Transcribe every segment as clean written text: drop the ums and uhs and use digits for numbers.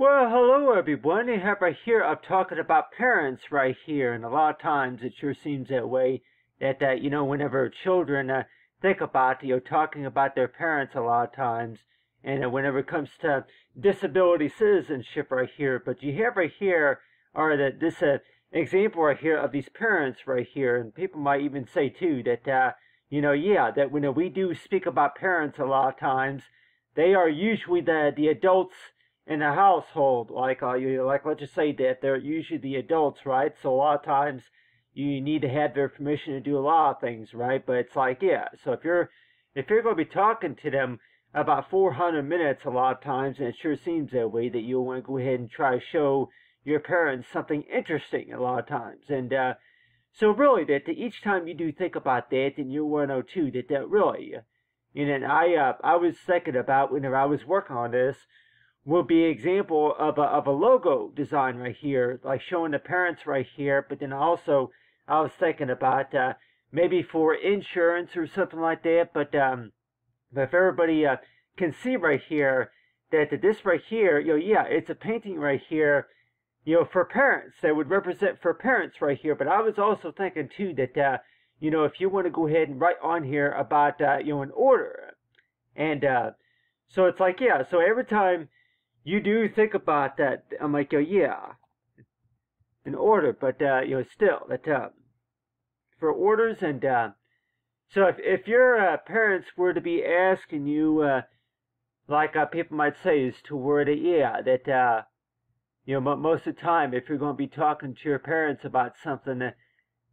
Well, hello everyone. I have right here, I'm talking about parents right here, and a lot of times it sure seems that way that whenever children think about, talking about their parents a lot of times, and whenever it comes to disability citizenship right here, but you have right here, or this example right here of these parents right here, and people might even say too that, yeah, that when we do speak about parents a lot of times, they are usually the adults in the household, like let's just say that they're usually the adults, right? So a lot of times you need to have their permission to do a lot of things, right? But it's like, yeah. So if you're going to be talking to them about 400 minutes, a lot of times, and it sure seems that way, that you'll want to go ahead and try to show your parents something interesting a lot of times, and so really that each time you do think about that, then you want to know too that really, and I was thinking about whenever I was working on this, will be an example of a logo design right here, like showing the parents right here. But then also I was thinking about maybe for insurance or something like that. But if everybody can see right here that this right here, yeah, it's a painting right here, for parents that would represent for parents right here. But I was also thinking too that if you want to go ahead and write on here about an order, and so it's like, yeah, so every time you do think about that, I'm like, yeah, an order, but still that for orders, and so if your parents were to be asking you, like people might say, is to where that, yeah, that most of the time, if you're going to be talking to your parents about something that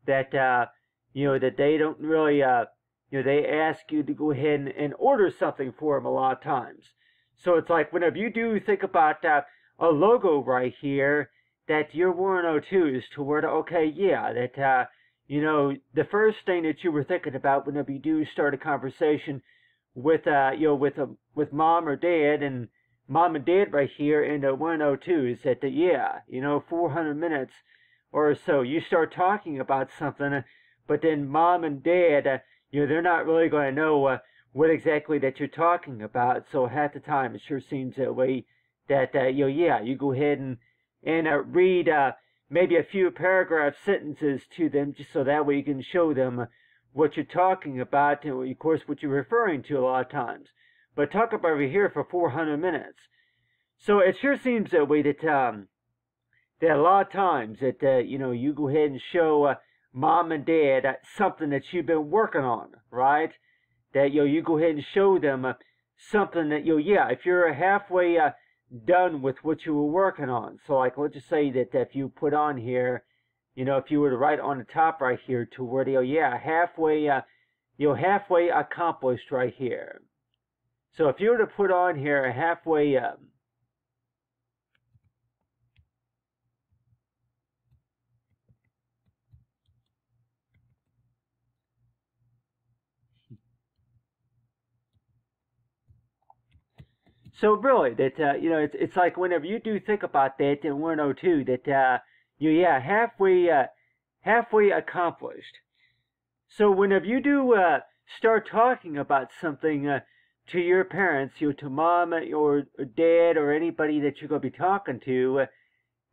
that they don't really they ask you to go ahead and order something for them a lot of times. So it's like whenever you do think about a logo right here, that you're 102 is to where, okay, yeah, that, the first thing that you were thinking about whenever you do start a conversation with, with mom or dad, and mom and dad right here in the 102 is that, yeah, 400 minutes or so, you start talking about something, but then mom and dad, they're not really going to know what exactly that you're talking about. So half the time it sure seems that way that yeah, you go ahead and read maybe a few paragraph sentences to them, just so that way you can show them what you're talking about, and of course what you're referring to a lot of times. But talk about over here for 400 minutes. So it sure seems that way that that a lot of times that you go ahead and show mom and dad something that you've been working on, right? That you go ahead and show them something that yeah, if you're halfway done with what you were working on. So like, let's just say that if you put on here, if you were to write on the top right here to where yeah, halfway halfway accomplished right here. So if you were to put on here halfway so really, that it's like whenever you do think about that in 102, that yeah, halfway accomplished. So whenever you do start talking about something to your parents, to mom or dad or anybody that you're going to be talking to,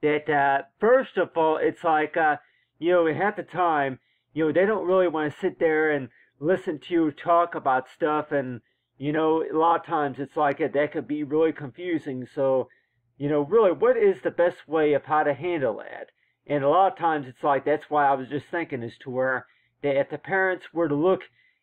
that first of all, it's like half the time, they don't really want to sit there and listen to you talk about stuff, and a lot of times it's like that could be really confusing. So, really, what is the best way of how to handle that? And a lot of times it's like, that's why I was just thinking, is to where that if the parents were to look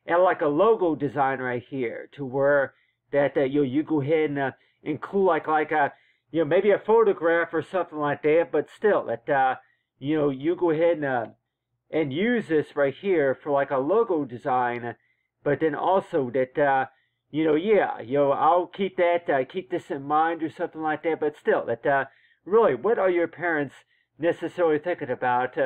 at like a logo design right here, to where that you go ahead and include like a maybe a photograph or something like that, but still that you go ahead and use this right here for like a logo design, but then also that yeah, I'll keep that, keep this in mind or something like that. But still, that really, what are your parents necessarily thinking about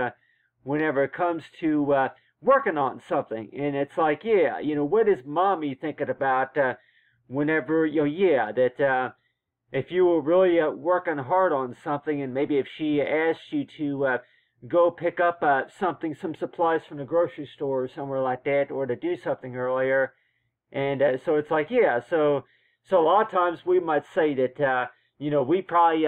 whenever it comes to working on something? And it's like, yeah, what is mommy thinking about whenever, yeah, that if you were really working hard on something, and maybe if she asked you to go pick up some supplies from the grocery store or somewhere like that, or to do something earlier. And so it's like, yeah, so a lot of times we might say that, we probably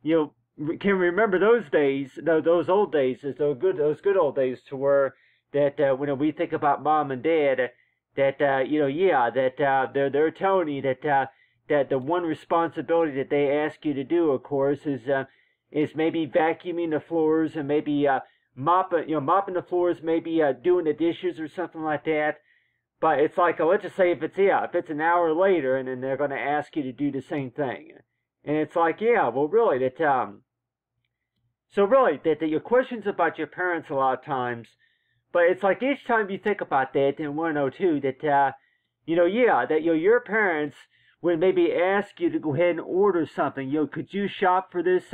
can remember those days, those old days, those good old days, to where that when we think about mom and dad, that they're telling you that the one responsibility that they ask you to do, of course, is maybe vacuuming the floors and maybe mopping the floors, maybe doing the dishes or something like that. But it's like, let's just say if it's an hour later, and then they're going to ask you to do the same thing, and it's like, well, really so really that your questions about your parents a lot of times, but it's like each time you think about that, and want to know too that your parents would maybe ask you to go ahead and order something. Could you shop for this?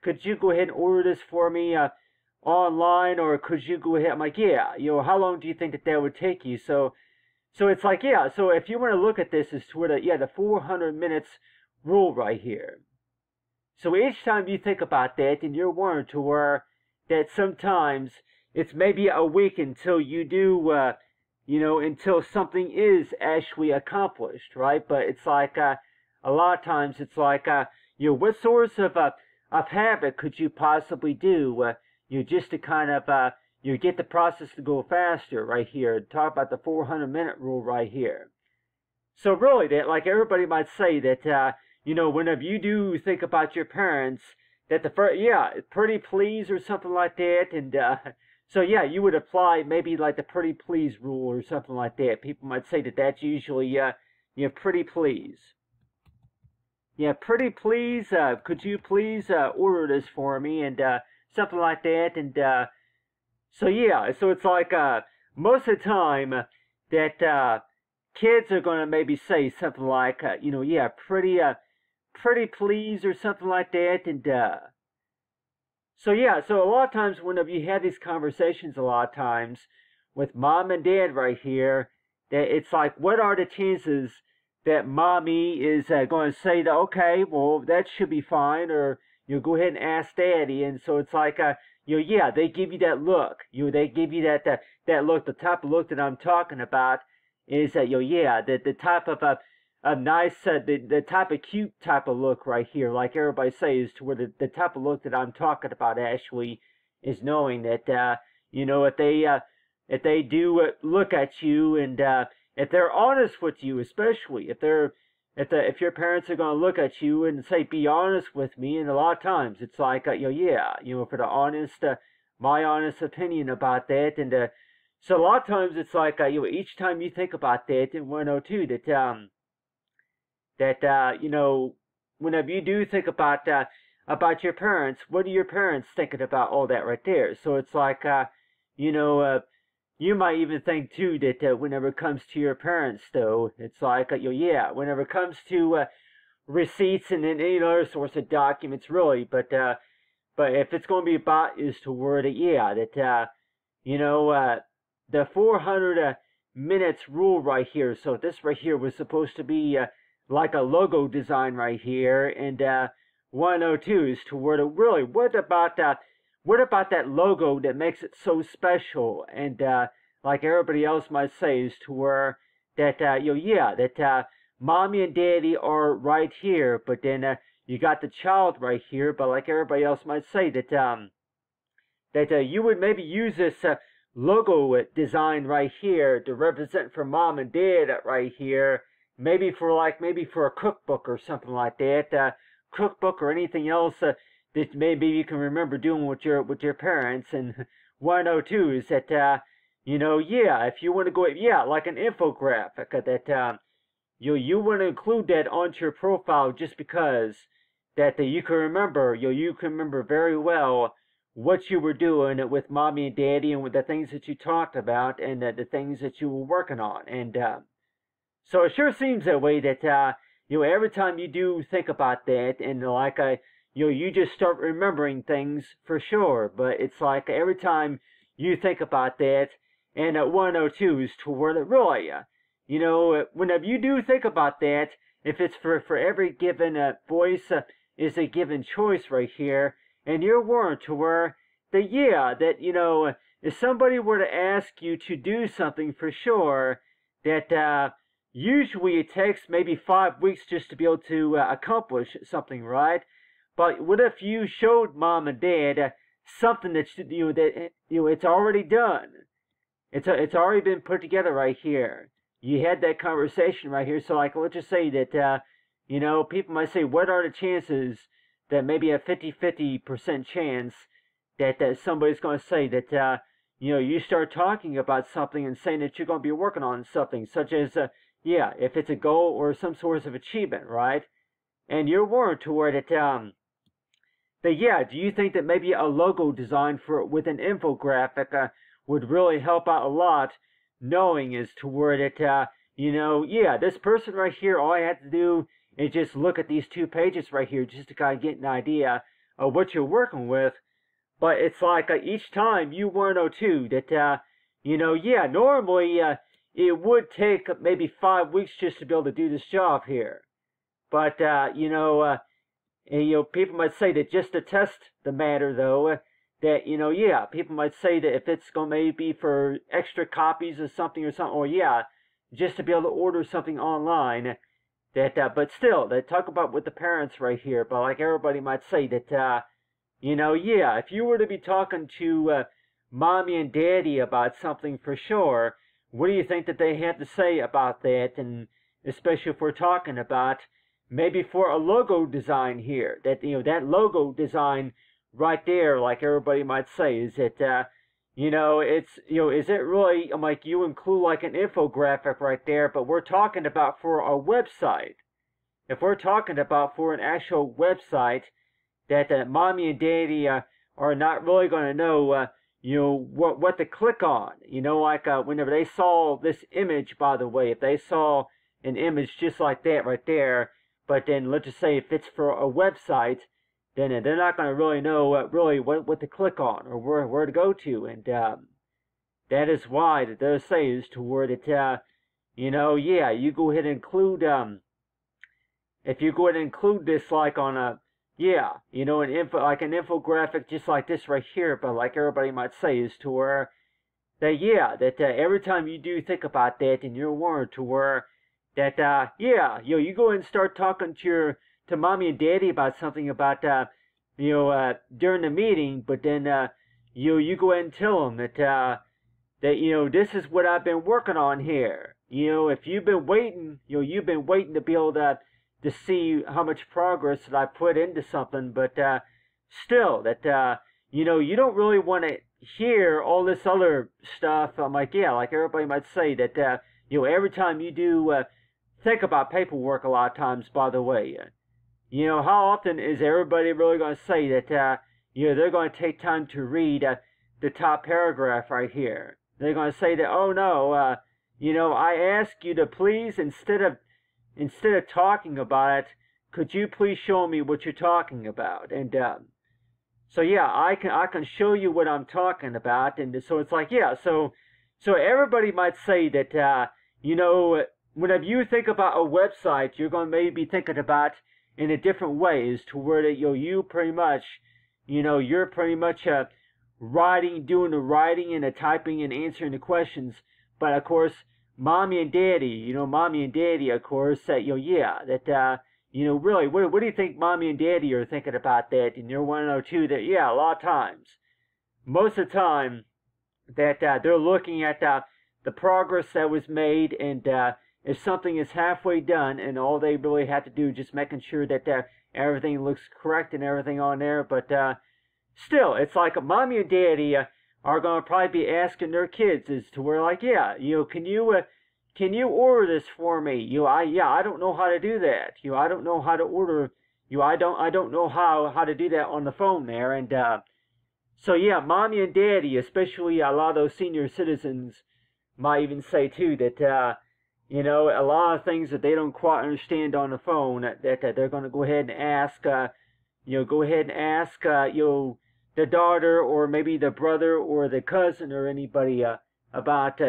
Could you go ahead and order this for me online, or could you go ahead? I'm like, how long do you think that would take you? So it's like, so if you want to look at this as to where the 400 minutes rule right here. So each time you think about that, and you're warned to where that sometimes it's maybe a week until you do, until something is actually accomplished, right? But it's like a lot of times it's like, what sorts of habit could you possibly do, just to kind of get the process to go faster right here. Talk about the 400-minute rule right here. So really, that like everybody might say that whenever you do think about your parents, that the first, pretty please or something like that, and so you would apply maybe like the pretty please rule or something like that. People might say that that's usually pretty please. Yeah, pretty please. Could you please order this for me, and something like that, and so it's like most of the time that kids are going to maybe say something like pretty please or something like that, and so a lot of times whenever you have these conversations, a lot of times with mom and dad right here, that it's like, what are the chances that mommy is going to say that, okay, well, that should be fine, or go ahead and ask daddy. And so it's like they give you that look. They give you that look. The type of look that I'm talking about is that the type of a nice the type of cute type of look right here, like everybody says, to where the type of look that I'm talking about actually is knowing that if they do look at you, and if they're honest with you, especially if your parents are going to look at you and say, be honest with me, and a lot of times it's like for the honest my honest opinion about that, and so a lot of times it's like each time you think about that, and want to know too that whenever you do think about your parents, what are your parents thinking about all that right there? So it's like you might even think too that whenever it comes to your parents, though, it's like whenever it comes to receipts and any other sorts of documents, really, but if it's going to be about is to word it, that the 400 minutes rule right here. So this right here was supposed to be like a logo design right here, and 102 is to word it. Really, what about that logo that makes it so special? And like everybody else might say, is to where that that mommy and daddy are right here, but then you got the child right here. But like everybody else might say, that you would maybe use this logo design right here to represent for mom and dad right here, maybe for a cookbook or something like that, cookbook or anything else that maybe you can remember doing with your parents. And 102 is that if you want to go like an infographic that you want to include that onto your profile, just because that you can remember very well what you were doing with mommy and daddy, and with the things that you talked about, and the things that you were working on. And so it sure seems that way, that every time you do think about that, and like you just start remembering things for sure. But it's like every time you think about that, and 102 is toward it, really, whenever you do think about that, if it's for every given voice is a given choice right here, and you're warned to where that if somebody were to ask you to do something for sure, that usually it takes maybe 5 weeks just to be able to accomplish something, right? But what if you showed mom and dad something that it's already done? It's already been put together right here. You had that conversation right here. So like, let's just say that people might say, what are the chances that maybe a 50% chance that somebody's going to say that you start talking about something and saying that you're going to be working on something, such as if it's a goal or some sort of achievement, right? And you're warned to where that do you think that maybe a logo design with an infographic would really help out a lot, knowing as to where that this person right here, all I have to do is just look at these 2 pages right here just to kind of get an idea of what you're working with. But it's like each time you want to know too that normally it would take maybe 5 weeks just to be able to do this job here. But people might say that just to test the matter though, that people might say that if it's going to maybe for extra copies of something or just to be able to order something online, that but still they talk about with the parents right here. But like everybody might say that if you were to be talking to mommy and daddy about something for sure, what do you think that they have to say about that? And especially if we're talking about maybe for a logo design here, that that logo design right there, like everybody might say, is that it's is it really like you include like an infographic right there, but we're talking about for a website. If we're talking about for an actual website, that mommy and daddy are not really going to know what to click on. Like whenever they saw this image, by the way, if they saw an image just like that right there, but then let's just say if it's for a website, then they're not going to really know what to click on or where to go to. And that is why that they're saying is to where that you go ahead and include if you go ahead and include this like on a like an infographic just like this right here, but like everybody might say is to where that every time you do think about that, and you're warned to where that you go and start talking to mommy and daddy about something about during the meeting, but then you go ahead and tell them that this is what I've been working on here. If you've been waiting, you've been waiting to be able to see how much progress that I put into something, but still that you don't really want to hear all this other stuff. I'm like everybody might say that every time you do think about paperwork, a lot of times, by the way, how often is everybody really going to say that they're going to take time to read the top paragraph right here? They're going to say that, oh no, I ask you to please, instead of talking about it, could you please show me what you're talking about? And so I can show you what I'm talking about. And so it's like so everybody might say that whenever you think about a website, you're going to maybe be thinking about in a different ways to where that you pretty much you're pretty much doing the writing and the typing and answering the questions. But of course, mommy and daddy, of course, that really, what do you think mommy and daddy are thinking about that? And you're want to know too that a lot of times, most of the time, that they're looking at the progress that was made, and if something is halfway done, and all they really have to do is just making sure that everything looks correct and everything on there. But still, it's like mommy and daddy are going to probably be asking their kids as to where like, can you order this for me? I don't know how to do that. I don't know how to order. I don't know how to do that on the phone there. And so mommy and daddy, especially a lot of those senior citizens, might even say too that a lot of things that they don't quite understand on the phone, that they're going to go ahead and ask the daughter or maybe the brother or the cousin or anybody about how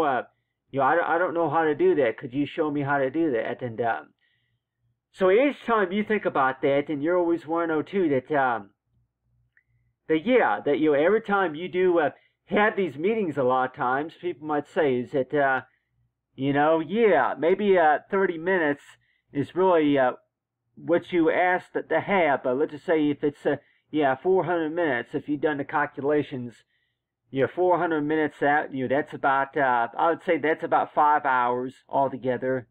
I don't know how to do that. Could you show me how to do that? And so each time you think about that, and you're always want to know too that every time you do have these meetings, a lot of times people might say is that maybe 30 minutes is really what you asked to have. Let's just say if it's 400 minutes. If you've done the calculations, 400 minutes out, that's about I would say that's about 5 hours altogether.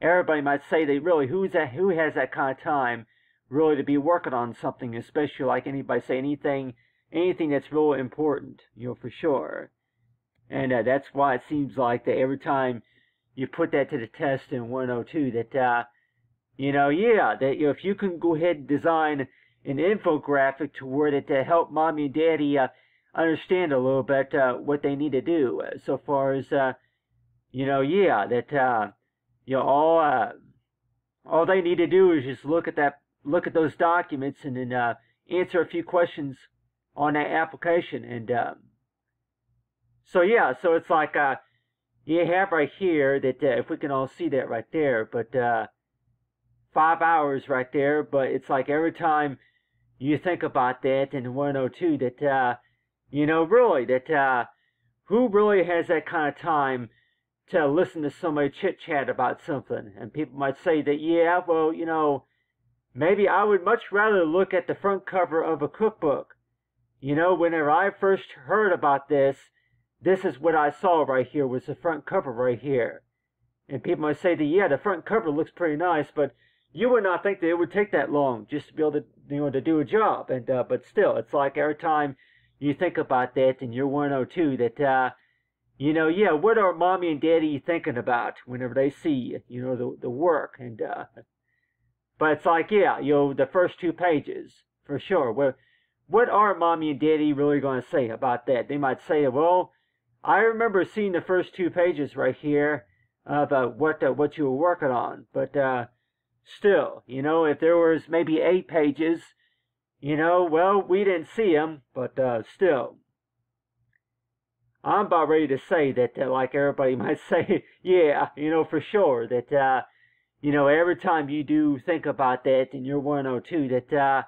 Everybody might say they really who has that kind of time really to be working on something, especially like anybody say anything that's really important, for sure. And that's why it seems like that every time you put that to the test in 102, that that if you can go ahead and design an infographic to word it to help mommy and daddy understand a little bit what they need to do, so far as all they need to do is just look at those documents and then answer a few questions on that application. And so it's like you have right here that if we can all see that right there, but 5 hours right there. But it's like every time you think about that in 102, that really that who really has that kind of time to listen to somebody chit chat about something? And people might say that maybe I would much rather look at the front cover of a cookbook. Whenever I first heard about this is what I saw right here, was the front cover right here. And people might say that, the front cover looks pretty nice, but you would not think that it would take that long just to be able to, to do a job. And but still, it's like every time you think about that in your 102, that what are mommy and daddy thinking about whenever they see the work? And but it's like the first 2 pages for sure. What are mommy and daddy really going to say about that? They might say, well, I remember seeing the first 2 pages right here about what you were working on. But still, if there was maybe 8 pages, well, we didn't see them. But still, I'm about ready to say that, like everybody might say, for sure, that every time you do think about that in your 102, that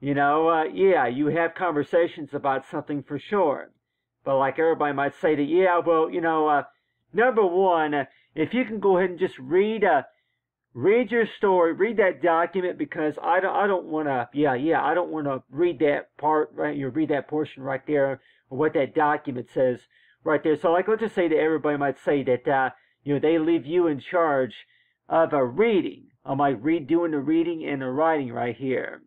you have conversations about something for sure. But like everybody might say that, number one, if you can go ahead and just read your story, read that document, because I don't want to, I don't want to read that part, right? Read that portion right there, or what that document says right there. So like, let's just say that everybody might say that, they leave you in charge of a reading. I'm like doing the reading and the writing right here.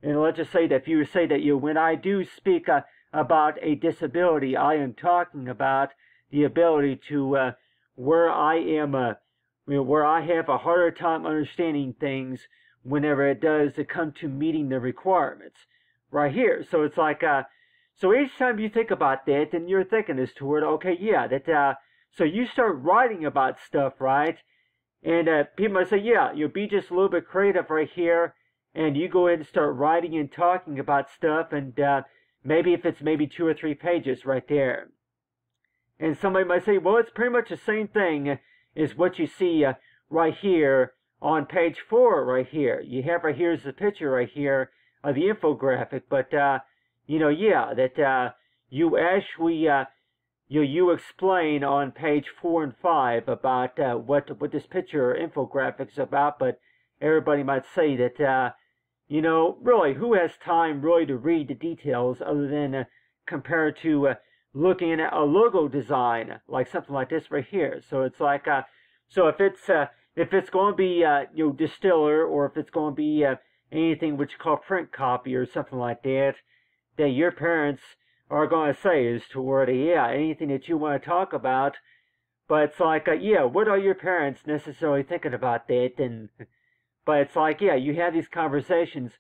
And let's just say that if you say that, when I do speak about a disability, I am talking about the ability to where I am where I have a harder time understanding things whenever it does to come to meeting the requirements right here. So it's like so each time you think about that, then you're thinking as toward, okay, that so you start writing about stuff, right? And people might say, you'll be just a little bit creative right here, and you go ahead and start writing and talking about stuff, and maybe if it's 2 or 3 pages right there. And somebody might say, well, it's pretty much the same thing as what you see right here on page 4 right here. You have right here is the picture right here of the infographic, but that you actually you explain on page 4 and 5 about what this picture infographic is about. But everybody might say that really, who has time really to read the details other than compared to looking at a logo design like something like this right here? So it's like so if it's going to be distiller, or if it's going to be anything which you call print copy or something like that, that your parents are going to say is toward anything that you want to talk about. But it's like what are your parents necessarily thinking about that? And but it's like you have these conversations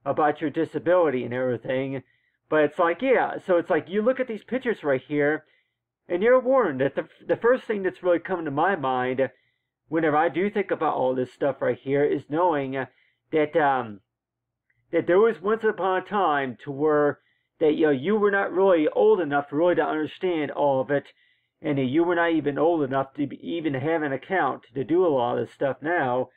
about your disability and everything. But it's like so it's like you look at these pictures right here, and you're warned that the first thing that's really coming to my mind whenever I do think about all this stuff right here is knowing that that there was once upon a time to where that you were not really old enough really to understand all of it, and that you were not even old enough to even have an account to do a lot of this stuff now.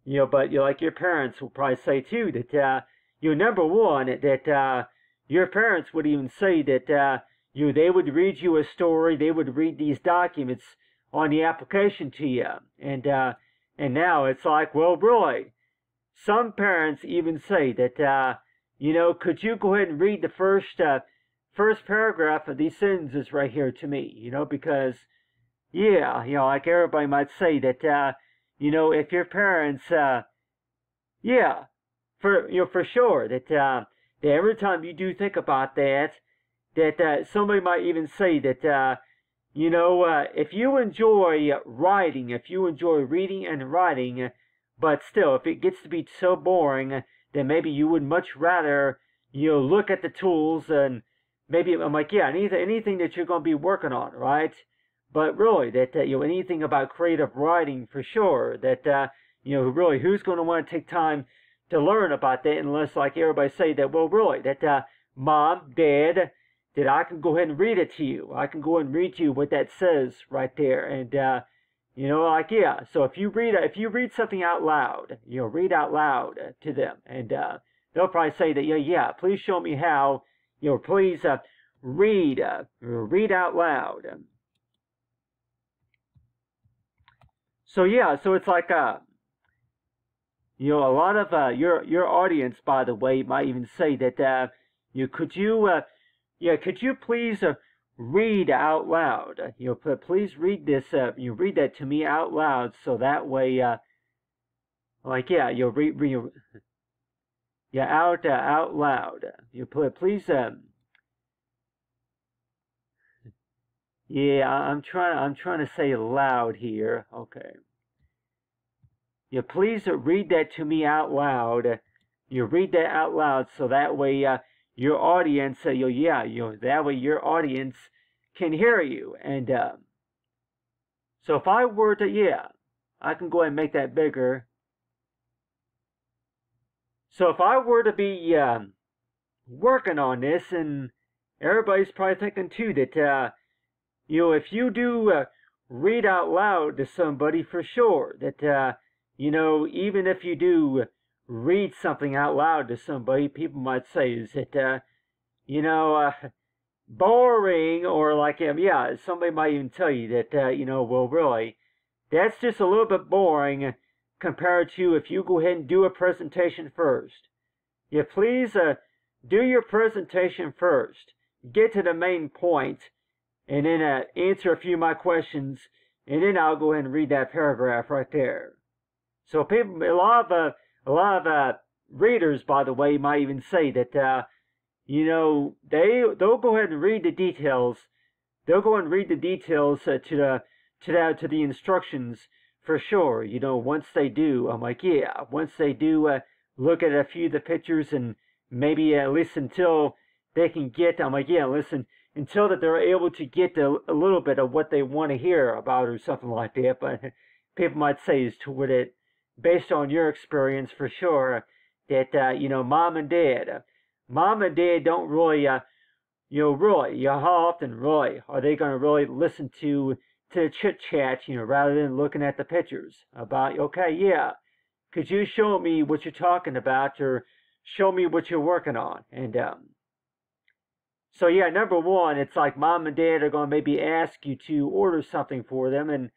But like your parents will probably say too that number one, that your parents would even say that they would read you a story, they would read these documents on the application to you, and now it's like, well, really, some parents even say that, could you go ahead and read the first paragraph of these sentences right here to me? Because, yeah, like everybody might say that, if your parents, yeah, for sure, that every time you do think about that somebody might even say that, if you enjoy writing, if you enjoy reading and writing, but still, if it gets to be so boring, then maybe you would much rather, look at the tools and maybe I'm like, yeah, anything that you're going to be working on, right? But really, that anything about creative writing for sure, that really, who's going to want to take time to learn about that unless, like everybody say that, well, really, that mom, dad, that I can go ahead and read it to you. I can go ahead and read to you what that says right there, and like yeah. So if you read something out loud, read out loud to them, and they'll probably say that yeah. Please show me how. Please read out loud. So yeah, so it's like a lot of your audience, by the way, might even say that could you please read out loud? Please read this. Read that to me out loud, so that way, like yeah, you'll read out loud. Please. Yeah, I'm trying to say loud here. Okay. Please read that to me out loud. Read that out loud, so that way your audience, that way your audience can hear you. And so if I were to, I can go ahead and make that bigger. So if I were to be working on this, and everybody's probably thinking too that if you do read out loud to somebody, for sure that even if you do read something out loud to somebody, people might say is that boring, or like somebody might even tell you that well, really, that's just a little bit boring compared to if you go ahead and do a presentation first. Please do your presentation first, get to the main point, and then answer a few of my questions, and then I'll go ahead and read that paragraph right there. So people, a lot of readers, by the way, might even say that they'll go ahead and read the details. They'll go and read the details to the instructions for sure. Once they do, I'm like, yeah. Once they do look at a few of the pictures and maybe listen until they can get, I'm like, yeah, listen until that they're able to get a little bit of what they want to hear about or something like that. But people might say is toward it, based on your experience for sure, that mom and dad don't really how often really are they going to really listen to the chit chat, rather than looking at the pictures about, okay, yeah, could you show me what you're talking about, or show me what you're working on? And so yeah, number one, it's like mom and dad are going to maybe ask you to order something for them, and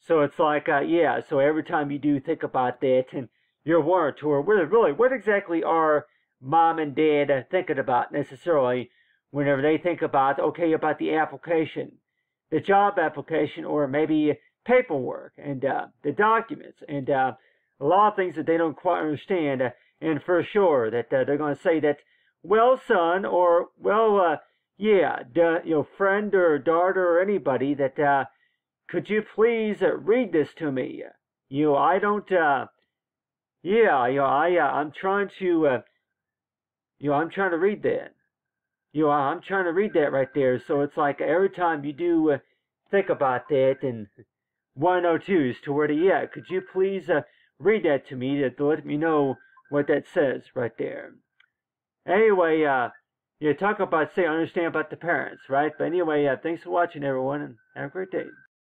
so it's like, so every time you do think about that, and you're wondering, or what exactly are mom and dad thinking about necessarily whenever they think about, okay, about the application, the job application, or maybe paperwork, and the documents, and a lot of things that they don't quite understand, and for sure that they're going to say that, well, son, or, well, friend or daughter or anybody, that could you please read this to me? I don't, I'm trying to, I'm trying to read that. I'm trying to read that right there. So it's like every time you do think about that, and 102 is to where could you please read that to me to let me know what that says right there. Anyway, talk about, understand about the parents, right? But anyway, thanks for watching, everyone, and have a great day.